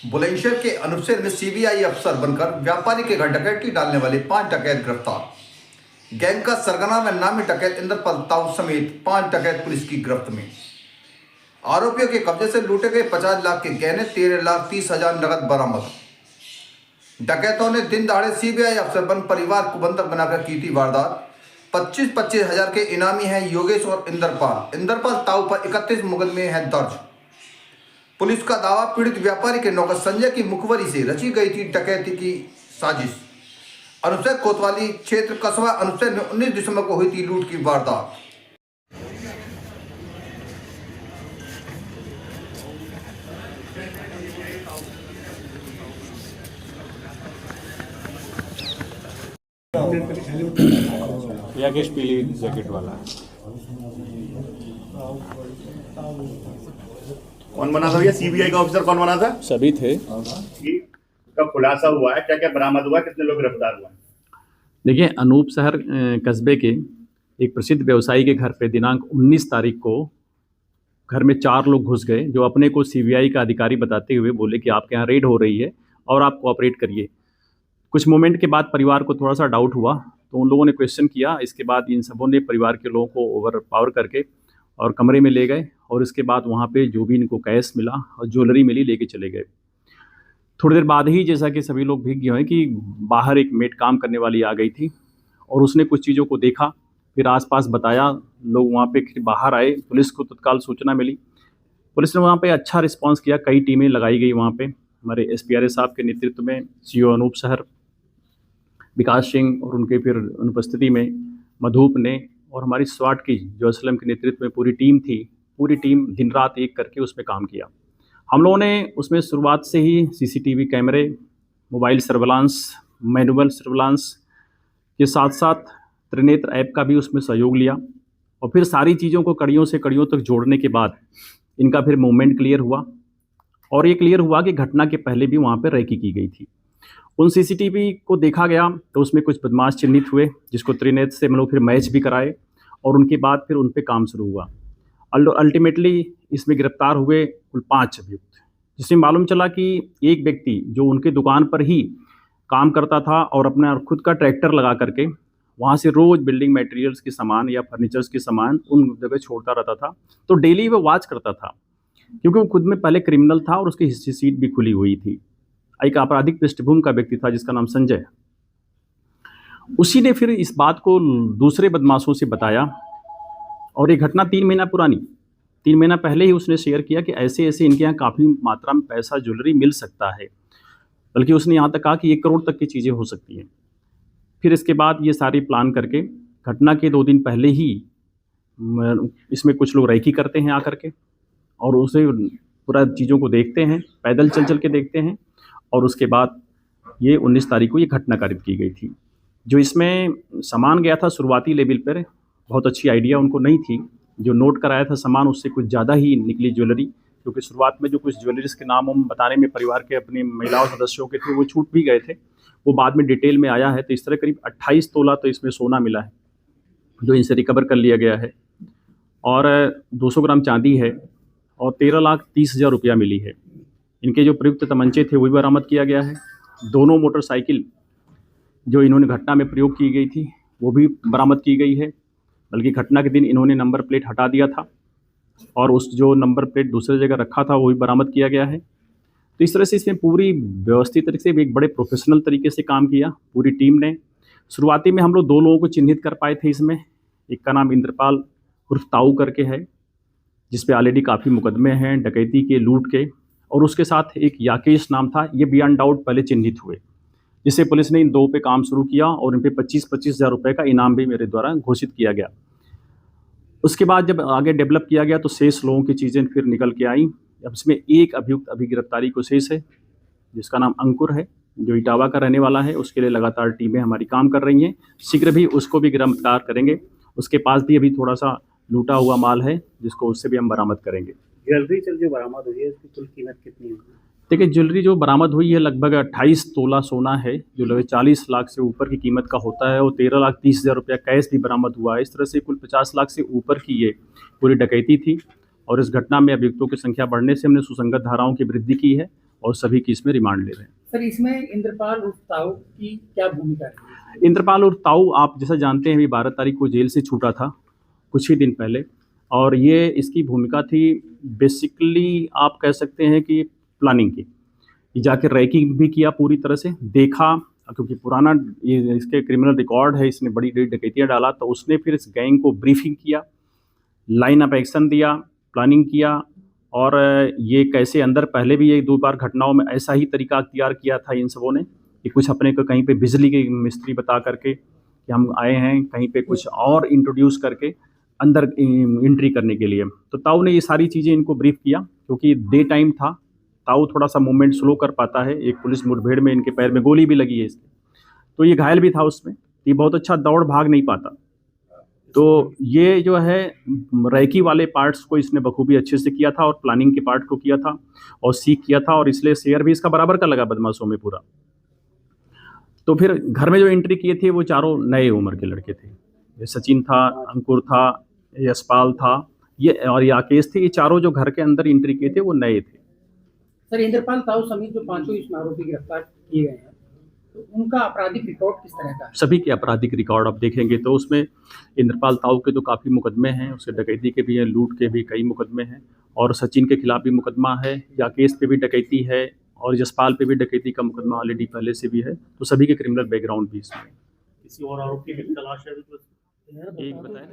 बुलंदशहर के अनुपशहर में सीबीआई अफसर बनकर व्यापारी के घर डकैती डालने वाले 5 डकैत गिरफ्तार। गैंग का सरगना व नामी डकैत इंद्रपाल ताऊ समेत 5 डकैत पुलिस की गिरफ्त में। आरोपियों के कब्जे से लूटे गए 50 लाख के गहने 13,30,000 नगद बरामद। डकैतों ने दिन दहाड़े सीबीआई अफसर बन परिवार को बंधक बनाकर की थी वारदात। 25-25 हजार के इनामी हैं योगेश और इंद्रपाल ताऊ पर 31 मुकदमे हैं दर्ज। पुलिस का दावा पीड़ित व्यापारी के नौकर संजय की मुखबरी से रची गई थी डकैती की साजिश। अनुपशहर कोतवाली क्षेत्र कस्बा अनुपशहर में 19 दिसंबर को हुई थी लूट की वारदात। यागेश पीली जैकेट वाला। कौन बना था भैया? सीबीआई का ऑफिसर कौन बना था? सभी थे। कब खुलासा हुआ है? क्या क्या बरामद हुआ? कितने लोग गिरफ्तार हुए? देखिए, अनूपशहर कस्बे के एक प्रसिद्ध व्यवसायी के घर पे दिनांक 19 तारीख को घर में 4 लोग घुस गए, जो अपने को सीबीआई का अधिकारी बताते हुए बोले कि आपके यहाँ रेड हो रही है और आप कोऑपरेट करिए। कुछ मोमेंट के बाद परिवार को थोड़ा सा डाउट हुआ, तो उन लोगों ने क्वेश्चन किया। इसके बाद इन सबों ने परिवार के लोगों को ओवर पावर करके और कमरे में ले गए, और इसके बाद वहाँ पे जो भी इनको कैश मिला और ज्वेलरी मिली लेके चले गए। थोड़ी देर बाद ही, जैसा कि सभी लोग भीग गए हैं, कि बाहर एक मेड काम करने वाली आ गई थी और उसने कुछ चीज़ों को देखा, फिर आसपास बताया। लोग वहाँ पे बाहर आए, पुलिस को तत्काल सूचना मिली। पुलिस ने वहाँ पे अच्छा रिस्पांस किया, कई टीमें लगाई गई वहाँ पे। हमारे एसपीआरए साहब के नेतृत्व में सीओ अनूपशहर विकास सिंह और उनके फिर अनुपस्थिति में मधुप ने, और हमारी स्वाट की जो असलम के नेतृत्व में पूरी टीम थी, पूरी टीम दिन रात एक करके उसमें काम किया। हम लोगों ने उसमें शुरुआत से ही सीसीटीवी कैमरे, मोबाइल सर्विलांस, मैनुअल सर्विलांस के साथ साथ त्रिनेत्र ऐप का भी उसमें सहयोग लिया, और फिर सारी चीज़ों को कड़ियों से कड़ियों तक जोड़ने के बाद इनका फिर मूवमेंट क्लियर हुआ। और ये क्लियर हुआ कि घटना के पहले भी वहाँ पर रैकी की गई थी। उन सीसीटीवी को देखा गया तो उसमें कुछ बदमाश चिन्हित हुए, जिसको त्रिनेत्र से हम लोग फिर मैच भी कराए, और उनके बाद फिर उन पर काम शुरू हुआ। अल्टीमेटली इसमें गिरफ्तार हुए कुल 5 अभियुक्त, जिसमें मालूम चला कि एक व्यक्ति जो उनके दुकान पर ही काम करता था और अपना खुद का ट्रैक्टर लगा करके वहाँ से रोज़ बिल्डिंग मटेरियल्स के सामान या फर्नीचर्स के सामान उन जगह छोड़ता रहता था। तो डेली वो वॉच करता था, क्योंकि वो खुद में पहले क्रिमिनल था और उसकी हिस्ट्री सीट भी खुली हुई थी। एक आपराधिक पृष्ठभूमि का व्यक्ति था जिसका नाम संजय। उसी ने फिर इस बात को दूसरे बदमाशों से बताया, और ये घटना 3 महीना पुरानी, 3 महीना पहले ही उसने शेयर किया कि ऐसे ऐसे इनके यहाँ काफ़ी मात्रा में पैसा ज्वेलरी मिल सकता है। बल्कि उसने यहाँ तक कहा कि 1 करोड़ तक की चीज़ें हो सकती हैं। फिर इसके बाद ये सारी प्लान करके घटना के 2 दिन पहले ही इसमें कुछ लोग रैकी करते हैं आकर के, और उसे पूरा चीज़ों को देखते हैं, पैदल चल के देखते हैं, और उसके बाद ये 19 तारीख को ये घटना कारित की गई थी। जो इसमें सामान गया था शुरुआती लेवल पर, बहुत अच्छी आइडिया उनको नहीं थी। जो नोट कराया था सामान, उससे कुछ ज़्यादा ही निकली ज्वेलरी, क्योंकि शुरुआत में जो कुछ ज्वेलरीज के नाम हम बताने में परिवार के अपने महिलाओं सदस्यों के थे, वो छूट भी गए थे। वो बाद में डिटेल में आया है। तो इस तरह करीब 28 तोला तो इसमें सोना मिला है, जो इनसे रिकवर कर लिया गया है, और 200 ग्राम चांदी है, और 13,30,000 रुपया मिली है। इनके जो प्रयुक्त तमंचे थे वो भी बरामद किया गया है। दोनों मोटरसाइकिल जो इन्होंने घटना में प्रयोग की गई थी वो भी बरामद की गई है। बल्कि घटना के दिन इन्होंने नंबर प्लेट हटा दिया था, और उस जो नंबर प्लेट दूसरी जगह रखा था वो भी बरामद किया गया है। तो इस तरह से इसमें पूरी व्यवस्थित तरीके से एक बड़े प्रोफेशनल तरीके से काम किया पूरी टीम ने। शुरुआती में हम लोग 2 लोगों को चिन्हित कर पाए थे इसमें। एक का नाम इंद्रपाल उर्फ ताऊ करके है, जिस पे ऑलरेडी काफ़ी मुकदमे हैं डकैती के, लूट के, और उसके साथ एक याकेश नाम था। ये बियॉन्ड डाउट पहले चिन्हित हुए, जिससे पुलिस ने इन 2 पे काम शुरू किया, और इन पे 25-25 हज़ार रुपये का इनाम भी मेरे द्वारा घोषित किया गया। उसके बाद जब आगे डेवलप किया गया तो शेष लोगों की चीज़ें फिर निकल के आई। अब इसमें एक अभियुक्त अभी गिरफ्तारी को शेष है, जिसका नाम अंकुर है, जो इटावा का रहने वाला है। उसके लिए लगातार टीमें हमारी काम कर रही हैं। शीघ्र भी उसको भी गिरफ्तार करेंगे। उसके पास भी अभी थोड़ा सा लूटा हुआ माल है, जिसको उससे भी हम बरामद करेंगे। ज्वेलरी जो बरामद हुई है इसकी कुल कीमत कितनी है? देखिए, ज्वेलरी जो बरामद हुई है लगभग 28 तोला सोना है, जो लगभग 40 लाख से ऊपर की कीमत का होता है, और 13,30,000 रुपया कैश भी बरामद हुआ है। इस तरह से कुल 50 लाख से ऊपर की ये पूरी डकैती थी। और इस घटना में अभियुक्तों की संख्या बढ़ने से हमने सुसंगत धाराओं की वृद्धि की है, और सभी की इसमें रिमांड ले रहे हैं। सर, इसमें इंद्रपाल उर्फ ताऊ की क्या भूमिका है? इंद्रपाल और ताऊ आप जैसा जानते हैं, अभी 12 तारीख को जेल से छूटा था कुछ ही दिन पहले, और ये इसकी भूमिका थी बेसिकली आप कह सकते हैं कि प्लानिंग की। ये जाके रैकिंग भी किया पूरी तरह से, देखा, क्योंकि पुराना ये इसके क्रिमिनल रिकॉर्ड है, इसने बड़ी बड़ी डकैतियाँ डाला, तो उसने फिर इस गैंग को ब्रीफिंग किया, लाइन ऑफ एक्शन दिया, प्लानिंग किया, और ये कैसे अंदर पहले भी 1-2 बार घटनाओं में ऐसा ही तरीका अख्तियार किया था इन सबों ने कि कुछ अपने को कहीं पे बिजली के मिस्त्री बता करके कि हम आए हैं, कहीं पे कुछ और इंट्रोड्यूस करके अंदर एंट्री करने के लिए। तो ताऊ ने ये सारी चीज़ें इनको ब्रीफ किया, क्योंकि डे टाइम था, ताऊ थोड़ा सा मूवमेंट स्लो कर पाता है। एक पुलिस मुठभेड़ में इनके पैर में गोली भी लगी है इसके, तो ये घायल भी था उसमें, ये बहुत अच्छा दौड़ भाग नहीं पाता। तो ये जो है रैकी वाले पार्ट्स को इसने बखूबी अच्छे से किया था, और प्लानिंग के पार्ट को किया था, और सीख किया था, और इसलिए शेयर भी इसका बराबर का लगा बदमाशों में पूरा। तो फिर घर में जो एंट्री किए थे वो चारों नए उम्र के लड़के थे। ये सचिन था, अंकुर था, यशपाल था, ये और राकेश थे। ये चारों जो घर के अंदर एंट्री किए थे वो नए थे। सर, इंद्रपाल ताऊ समेत जो 5 इसमें आरोपी गिरफ्तार किए गए हैं, तो उनका आपराधिक रिकॉर्ड किस तरह का है? सभी के आपराधिक रिकॉर्ड आप देखेंगे तो उसमें इंद्रपाल ताऊ के तो काफ़ी मुकदमे हैं, उसके डकैती के भी हैं, लूट के भी कई मुकदमे हैं, और सचिन के खिलाफ भी मुकदमा है, राकेश पे भी डकैती है, और यशपाल पे भी डकैती का मुकदमा ऑलरेडी पहले से भी है। तो सभी के क्रिमिनल बैकग्राउंड भी इसमें है। किसी और आरोपी की तलाश है? एक बताया